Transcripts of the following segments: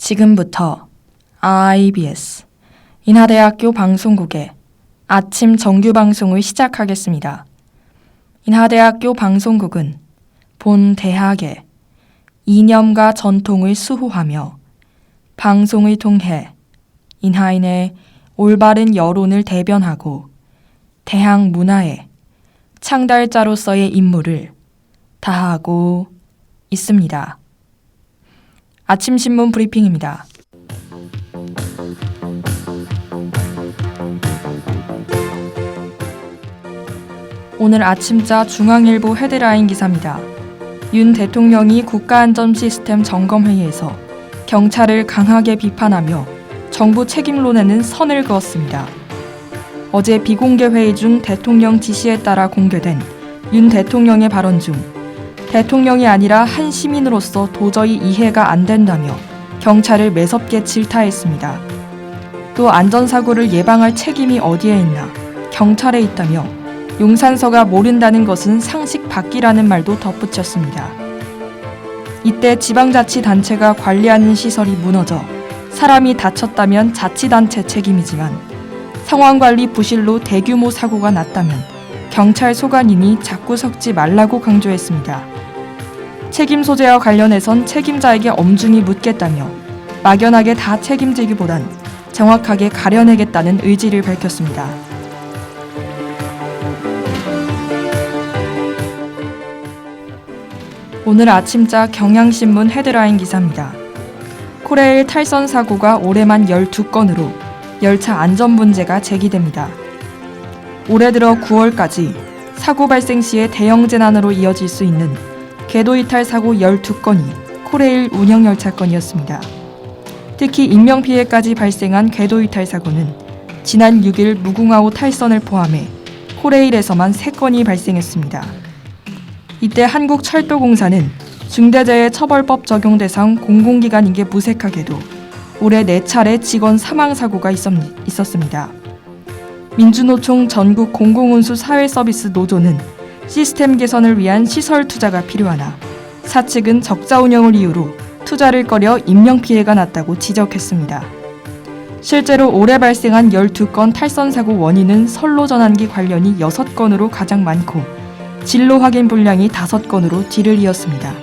지금부터 IBS 인하대학교 방송국의 아침 정규 방송을 시작하겠습니다. 인하대학교 방송국은 본 대학의 이념과 전통을 수호하며 방송을 통해 인하인의 올바른 여론을 대변하고 대학 문화의 창달자로서의 임무를 다하고 있습니다. 아침 신문 브리핑입니다. 오늘 아침자 중앙일보 헤드라인 기사입니다. 윤 대통령이 국가안전시스템 점검회의에서 경찰을 강하게 비판하며 정부 책임론에는 선을 그었습니다. 어제 비공개 회의 중 대통령 지시에 따라 공개된 윤 대통령의 발언 중 대통령이 아니라 한 시민으로서 도저히 이해가 안 된다며 경찰을 매섭게 질타했습니다. 또 안전사고를 예방할 책임이 어디에 있나 경찰에 있다며 용산서가 모른다는 것은 상식 밖이라는 말도 덧붙였습니다. 이때 지방자치단체가 관리하는 시설이 무너져 사람이 다쳤다면 자치단체 책임이지만 상황관리 부실로 대규모 사고가 났다면 경찰 소관인이 자꾸 섞지 말라고 강조했습니다. 책임 소재와 관련해선 책임자에게 엄중히 묻겠다며 막연하게 다 책임지기보단 정확하게 가려내겠다는 의지를 밝혔습니다. 오늘 아침자 경향신문 헤드라인 기사입니다. 코레일 탈선 사고가 올해만 12건으로 열차 안전 문제가 제기됩니다. 올해 들어 9월까지 사고 발생 시에 대형 재난으로 이어질 수 있는 궤도 이탈 사고 12건이 코레일 운영열차 건이었습니다. 특히 인명피해까지 발생한 궤도 이탈 사고는 지난 6일 무궁화호 탈선을 포함해 코레일에서만 3건이 발생했습니다. 이때 한국철도공사는 중대재해처벌법 적용 대상 공공기관인 게 무색하게도 올해 4차례 직원 사망사고가 있었습니다. 민주노총 전국 공공운수 사회서비스 노조는 시스템 개선을 위한 시설 투자가 필요하나 사측은 적자 운영을 이유로 투자를 꺼려 인명피해가 났다고 지적했습니다. 실제로 올해 발생한 12건 탈선사고 원인은 선로전환기 관련이 6건으로 가장 많고 진로 확인 분량이 5건으로 뒤를 이었습니다.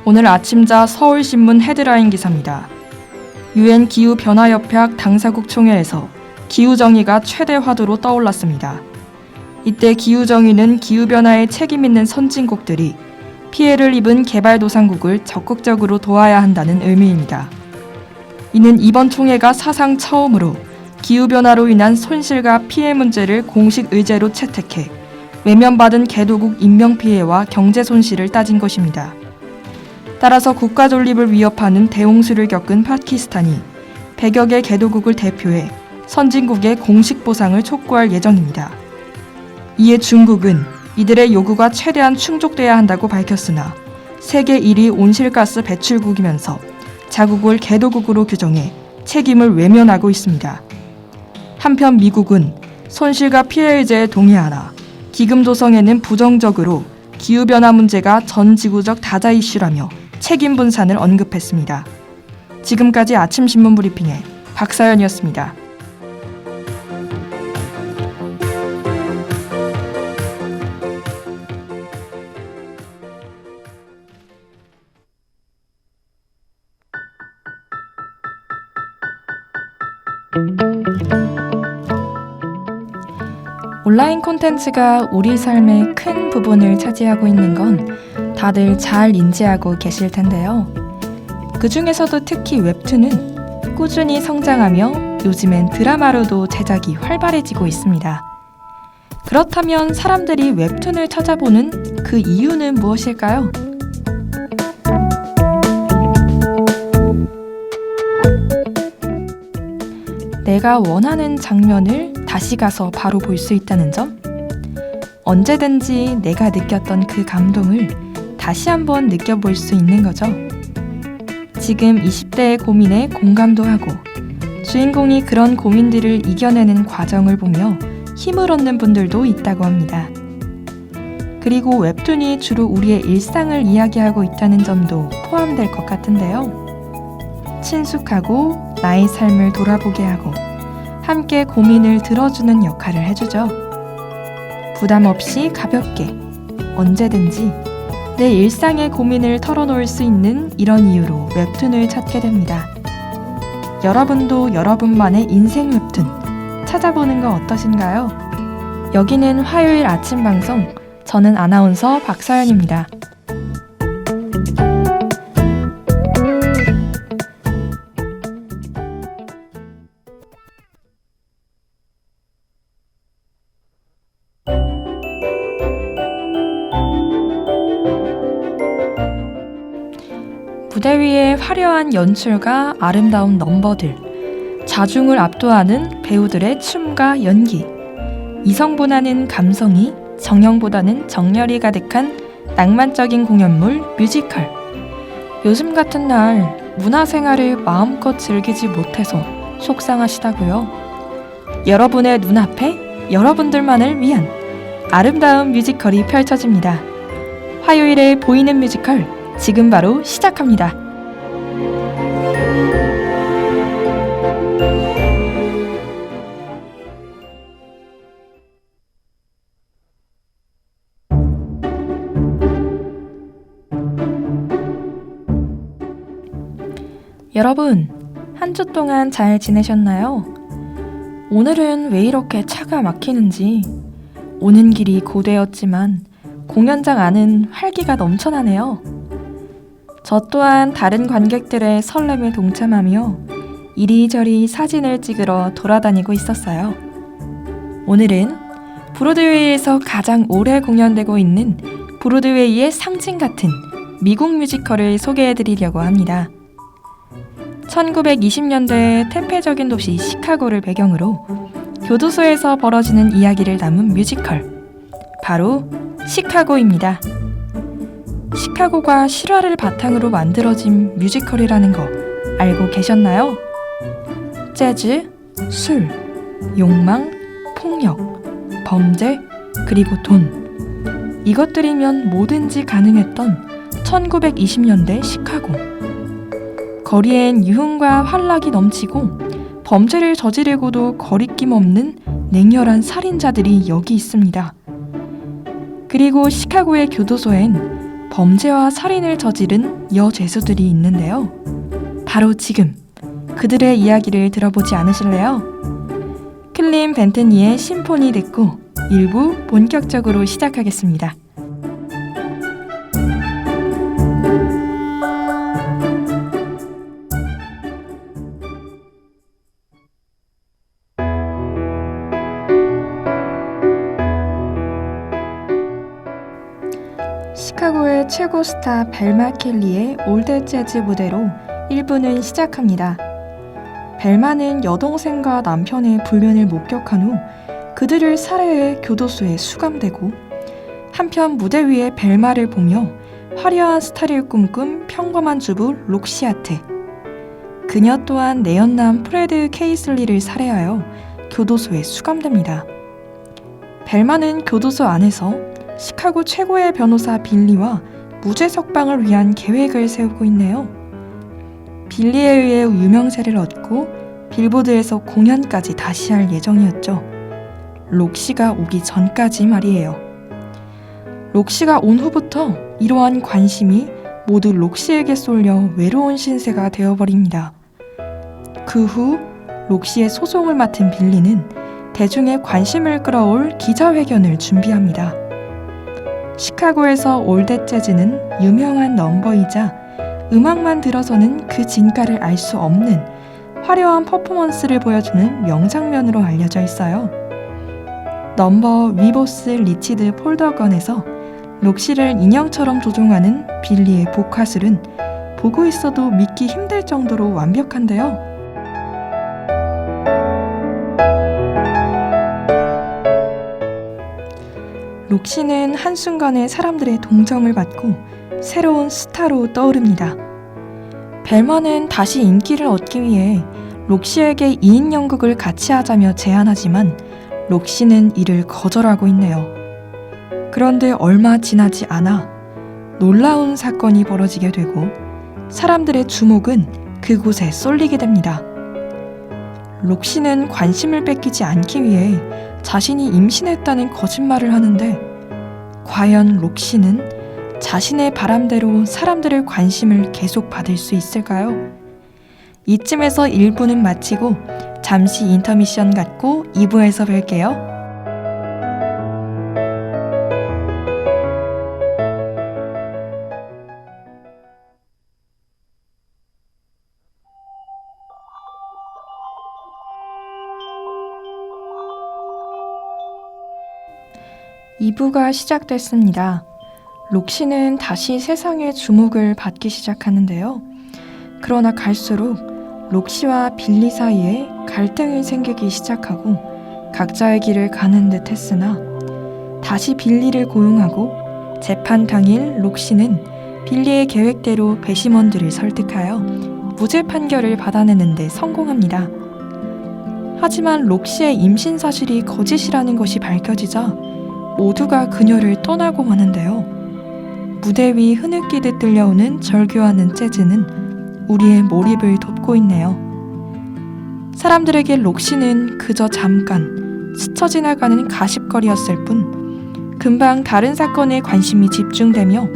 오늘 아침자 서울신문 헤드라인 기사입니다. UN 기후변화협약 당사국 총회에서 기후정의가 최대 화두로 떠올랐습니다. 이때 기후정의는 기후변화에 책임 있는 선진국들이 피해를 입은 개발도상국을 적극적으로 도와야 한다는 의미입니다. 이는 이번 총회가 사상 처음으로 기후변화로 인한 손실과 피해 문제를 공식 의제로 채택해 외면받은 개도국 인명피해와 경제손실을 따진 것입니다. 따라서 국가 존립을 위협하는 대홍수를 겪은 파키스탄이 100여 개 개도국을 대표해 선진국의 공식 보상을 촉구할 예정입니다. 이에 중국은 이들의 요구가 최대한 충족돼야 한다고 밝혔으나 세계 1위 온실가스 배출국이면서 자국을 개도국으로 규정해 책임을 외면하고 있습니다. 한편 미국은 손실과 피해 의제에 동의하나 기금 조성에는 부정적으로 기후변화 문제가 전 지구적 다자 이슈라며 책임 분산을 언급했습니다. 지금까지 아침 신문 브리핑의 박사연이었습니다. 온라인 콘텐츠가 우리 삶의 큰 부분을 차지하고 있는 건 다들 잘 인지하고 계실 텐데요. 그 중에서도 특히 웹툰은 꾸준히 성장하며 요즘엔 드라마로도 제작이 활발해지고 있습니다. 그렇다면 사람들이 웹툰을 찾아보는 그 이유는 무엇일까요? 내가 원하는 장면을 다시 가서 바로 볼 수 있다는 점? 언제든지 내가 느꼈던 그 감동을 다시 한번 느껴볼 수 있는 거죠. 지금 20대의 고민에 공감도 하고 주인공이 그런 고민들을 이겨내는 과정을 보며 힘을 얻는 분들도 있다고 합니다. 그리고 웹툰이 주로 우리의 일상을 이야기하고 있다는 점도 포함될 것 같은데요. 친숙하고 나의 삶을 돌아보게 하고 함께 고민을 들어주는 역할을 해주죠. 부담 없이 가볍게 언제든지 내 일상의 고민을 털어놓을 수 있는 이런 이유로 웹툰을 찾게 됩니다. 여러분도 여러분만의 인생 웹툰 찾아보는 거 어떠신가요? 여기는 화요일 아침 방송, 저는 아나운서 박서연입니다. 무대 위의 화려한 연출과 아름다운 넘버들, 자중을 압도하는 배우들의 춤과 연기, 이성보다는 감성이, 정형보다는 정열이 가득한 낭만적인 공연물 뮤지컬. 요즘 같은 날 문화생활을 마음껏 즐기지 못해서 속상하시다고요? 여러분의 눈앞에 여러분들만을 위한 아름다운 뮤지컬이 펼쳐집니다. 화요일에 보이는 뮤지컬, 지금 바로 시작합니다. 여러분, 한 주 동안 잘 지내셨나요? 오늘은 왜 이렇게 차가 막히는지. 오는 길이 고되었지만 공연장 안은 활기가 넘쳐나네요. 저 또한 다른 관객들의 설렘에 동참하며 이리저리 사진을 찍으러 돌아다니고 있었어요. 오늘은 브로드웨이에서 가장 오래 공연되고 있는 브로드웨이의 상징 같은 미국 뮤지컬을 소개해드리려고 합니다. 1920년대의 태폐적인 도시 시카고를 배경으로 교도소에서 벌어지는 이야기를 담은 뮤지컬, 바로 시카고입니다. 시카고가 실화를 바탕으로 만들어진 뮤지컬이라는 거 알고 계셨나요? 재즈, 술, 욕망, 폭력, 범죄, 그리고 돈. 이것들이면 뭐든지 가능했던 1920년대 시카고. 거리엔 유흥과 환락이 넘치고 범죄를 저지르고도 거리낌 없는 냉혈한 살인자들이 여기 있습니다. 그리고 시카고의 교도소엔 범죄와 살인을 저지른 여죄수들이 있는데요. 바로 지금 그들의 이야기를 들어보지 않으실래요? 클린 벤트니의 심포니 듣고 1부 본격적으로 시작하겠습니다. 시카고의 최고 스타 벨마 켈리의 올드 재즈 무대로 1부는 시작합니다. 벨마는 여동생과 남편의 불륜을 목격한 후 그들을 살해해 교도소에 수감되고, 한편 무대 위에 벨마를 보며 화려한 스타를 꿈꾼 평범한 주부 록시아트. 그녀 또한 내연남 프레드 케이슬리를 살해하여 교도소에 수감됩니다. 벨마는 교도소 안에서 시카고 최고의 변호사 빌리와 무죄 석방을 위한 계획을 세우고 있네요. 빌리에 의해 유명세를 얻고 빌보드에서 공연까지 다시 할 예정이었죠. 록시가 오기 전까지 말이에요. 록시가 온 후부터 이러한 관심이 모두 록시에게 쏠려 외로운 신세가 되어버립니다. 그 후 록시의 소송을 맡은 빌리는 대중의 관심을 끌어올 기자회견을 준비합니다. 시카고에서 올드 재즈는 유명한 넘버이자 음악만 들어서는 그 진가를 알 수 없는 화려한 퍼포먼스를 보여주는 명장면으로 알려져 있어요. 넘버 위보스 리치드 폴더건에서 록시를 인형처럼 조종하는 빌리의 복화술은 보고 있어도 믿기 힘들 정도로 완벽한데요. 록시는 한순간에 사람들의 동정을 받고 새로운 스타로 떠오릅니다. 벨마는 다시 인기를 얻기 위해 록시에게 2인 연극을 같이 하자며 제안하지만 록시는 이를 거절하고 있네요. 그런데 얼마 지나지 않아 놀라운 사건이 벌어지게 되고 사람들의 주목은 그곳에 쏠리게 됩니다. 록시는 관심을 뺏기지 않기 위해 자신이 임신했다는 거짓말을 하는데 과연 록시는 자신의 바람대로 사람들의 관심을 계속 받을 수 있을까요? 이쯤에서 1부는 마치고 잠시 인터미션 갖고 2부에서 뵐게요. 2부가 시작됐습니다. 록시는 다시 세상의 주목을 받기 시작하는데요. 그러나 갈수록 록시와 빌리 사이에 갈등이 생기기 시작하고 각자의 길을 가는 듯 했으나 다시 빌리를 고용하고 재판 당일 록시는 빌리의 계획대로 배심원들을 설득하여 무죄 판결을 받아내는 데 성공합니다. 하지만 록시의 임신 사실이 거짓이라는 것이 밝혀지자 모두가 그녀를 떠나고 마는데요. 무대 위 흐느끼듯 들려오는 절규하는 재즈는 우리의 몰입을 돋고 있네요. 사람들에게 록시는 그저 잠깐 스쳐 지나가는 가십거리였을 뿐 금방 다른 사건에 관심이 집중되며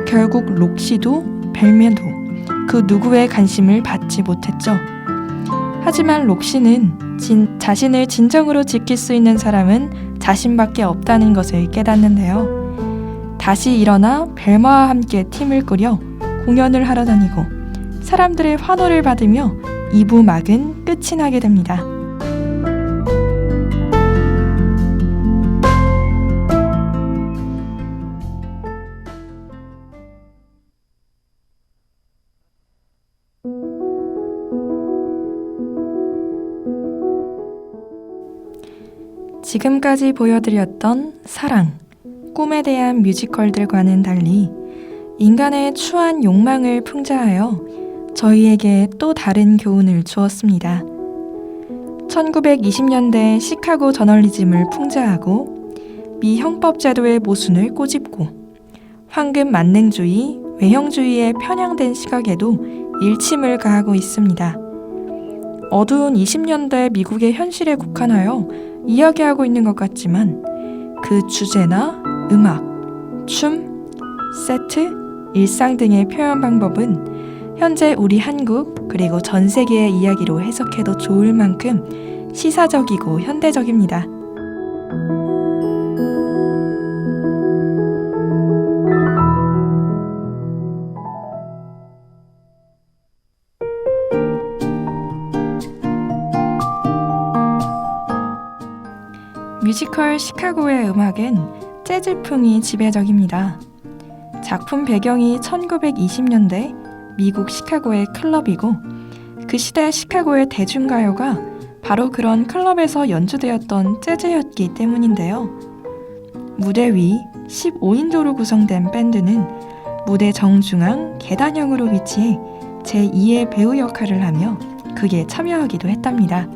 결국 록시도 벨메도 그 누구의 관심을 받지 못했죠. 하지만 록시는 자신을 진정으로 지킬 수 있는 사람은 자신밖에 없다는 것을 깨닫는데요. 다시 일어나 벨마와 함께 팀을 꾸려 공연을 하러 다니고 사람들의 환호를 받으며 2부 막은 끝이 나게 됩니다. 지금까지 보여드렸던 사랑, 꿈에 대한 뮤지컬들과는 달리 인간의 추한 욕망을 풍자하여 저희에게 또 다른 교훈을 주었습니다. 1920년대 시카고 저널리즘을 풍자하고 미 형법제도의 모순을 꼬집고 황금 만능주의, 외형주의에 편향된 시각에도 일침을 가하고 있습니다. 어두운 20년대 미국의 현실에 국한하여 이야기하고 있는 것 같지만 그 주제나 음악, 춤, 세트, 일상 등의 표현 방법은 현재 우리 한국 그리고 전 세계의 이야기로 해석해도 좋을 만큼 시사적이고 현대적입니다. 뮤지컬 시카고의 음악은 재즈풍이 지배적입니다. 작품 배경이 1920년대 미국 시카고의 클럽이고 그 시대 시카고의 대중가요가 바로 그런 클럽에서 연주되었던 재즈였기 때문인데요. 무대 위 15인조로 구성된 밴드는 무대 정중앙 계단형으로 위치해 제2의 배우 역할을 하며 극에 참여하기도 했답니다.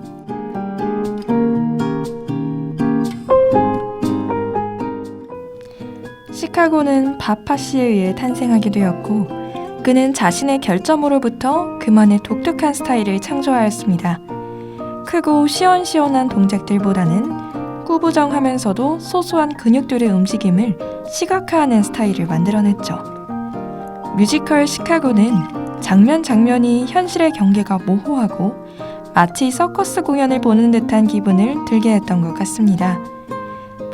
시카고는 바파시에 의해 탄생하게 되었고 그는 자신의 결점으로부터 그만의 독특한 스타일을 창조하였습니다. 크고 시원시원한 동작들보다는 꾸부정하면서도 소소한 근육들의 움직임을 시각화하는 스타일을 만들어냈죠. 뮤지컬 시카고는 장면 장면이 현실의 경계가 모호하고 마치 서커스 공연을 보는 듯한 기분을 들게 했던 것 같습니다.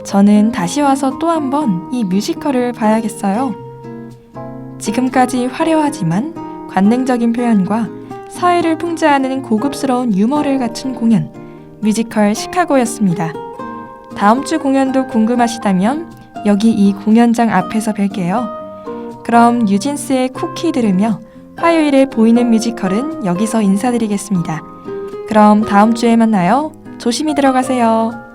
저는 다시 와서 또 한 번 이 뮤지컬을 봐야겠어요. 지금까지 화려하지만 관능적인 표현과 사회를 풍자하는 고급스러운 유머를 갖춘 공연, 뮤지컬 시카고였습니다. 다음 주 공연도 궁금하시다면 여기 이 공연장 앞에서 뵐게요. 그럼 뉴진스의 쿠키 들으며 화요일에 보이는 뮤지컬은 여기서 인사드리겠습니다. 그럼 다음 주에 만나요. 조심히 들어가세요.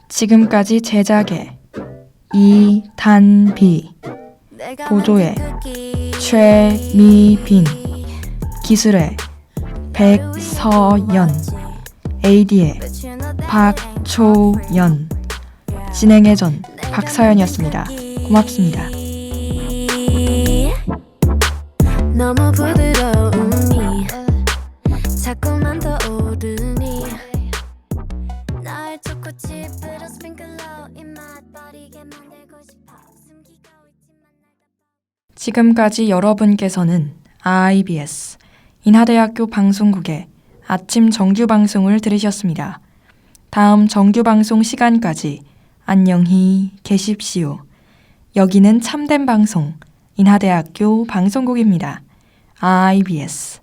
지금까지 제작의 이단비, 보조의 최미빈, 기술의 백서연, AD의 박초연, 진행의 전 박서연이었습니다. 고맙습니다. 너무 부드러움이 자꾸만 더 오르니 날 초코칩으로 스프링클러 입맛 버리게 만들고 싶어 숨기고 있지만 지금까지 여러분께서는 IBS 인하대학교 방송국의 아침 정규 방송을 들으셨습니다. 다음 정규 방송 시간까지 안녕히 계십시오. 여기는 참된 방송 인하대학교 방송국입니다. IBS